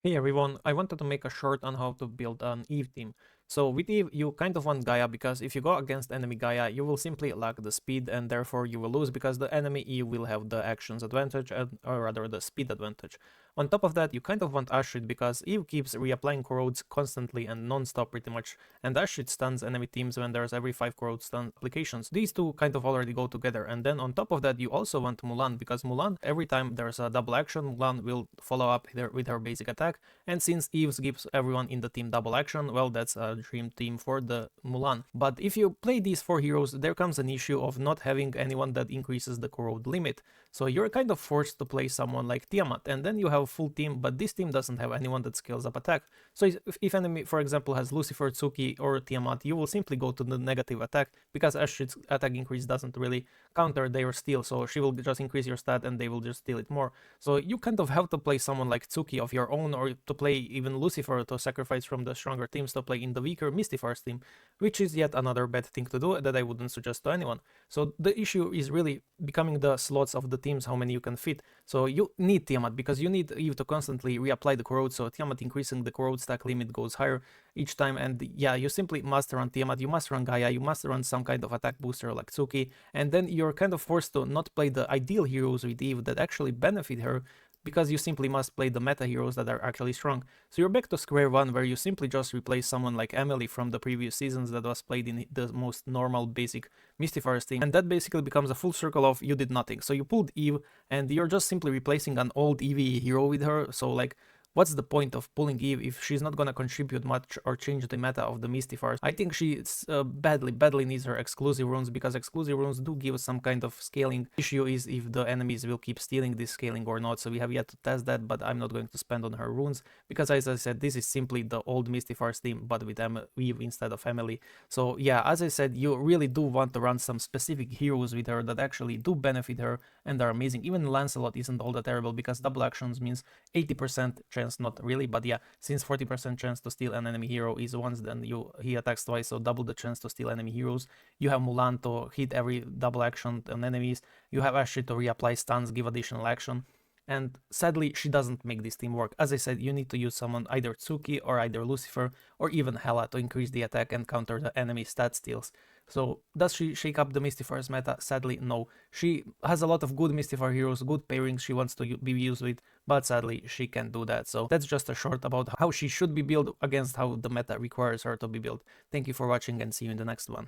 Hey everyone, I wanted to make a short on how to build an Eve team. So with Eve, you kind of want Gaia because if you go against enemy Gaia, you will simply lack the speed and therefore you will lose because the enemy Eve will have the actions advantage or rather the speed advantage. On top of that, you kind of want Ashrid because Eve keeps reapplying corrodes constantly and non-stop pretty much, and Ashrid stuns enemy teams when there's every 5 corrode stun applications. These two kind of already go together, and then on top of that, you also want Mulan because Mulan, every time there's a double action, Mulan will follow up with her basic attack. And since Eve gives everyone in the team double action, well, that's a dream team for the Mulan. But if you play these 4 heroes, there comes an issue of not having anyone that increases the corrode limit. So you're kind of forced to play someone like Tiamat, and then you have a full team, but this team doesn't have anyone that scales up attack. So if enemy, for example, has Lucifer, Tsuki, or Tiamat, you will simply go to the negative attack, because Ashrid's attack increase doesn't really counter their steal, so she will just increase your stat and they will just steal it more. So you kind of have to play someone like Tsuki of your own, or to play even Lucifer to sacrifice from the stronger teams to play in the weaker Mystifiers team, which is yet another bad thing to do that I wouldn't suggest to anyone. So the issue is really becoming the slots of the teams, how many you can fit. So you need Tiamat because you need Eve to constantly reapply the corrode, so Tiamat increasing the corrode stack limit goes higher each time, and yeah, you simply must run Tiamat, you must run Gaia, you must run some kind of attack booster like Tsuki, and then you're kind of forced to not play the ideal heroes with Eve that actually benefit her, because you simply must play the meta heroes that are actually strong. So you're back to square one, where you simply just replace someone like Emily from the previous seasons that was played in the most normal basic Mystifiers team, and that basically becomes a full circle of you did nothing. So you pulled Eve and you're just simply replacing an old Eevee hero with her, so like, what's the point of pulling Eve if she's not gonna contribute much or change the meta of the Mystifiers? I think she badly needs her exclusive runes, because exclusive runes do give some kind of scaling. Issue is if the enemies will keep stealing this scaling or not, so we have yet to test that, but I'm not going to spend on her runes, because as I said, this is simply the old Mystifiers team, but with Eve instead of Emily. So yeah, as I said, you really do want to run some specific heroes with her that actually do benefit her and are amazing. Even Lancelot isn't all that terrible, because double actions means 80% chance, not really, but yeah, since 40% chance to steal an enemy hero is once, then he attacks twice, so double the chance to steal enemy heroes. You have Mulan to hit every double action on enemies. You have Ashley to reapply stuns, give additional action. And sadly, she doesn't make this team work. As I said, you need to use someone either Tsuki or either Lucifer or even Hela to increase the attack and counter the enemy stat steals. So does she shake up the Mystifiers meta? Sadly, no. She has a lot of good Mystifier heroes, good pairings she wants to be used with, but sadly she can't do that. So that's just a short about how she should be built against how the meta requires her to be built. Thank you for watching and see you in the next one.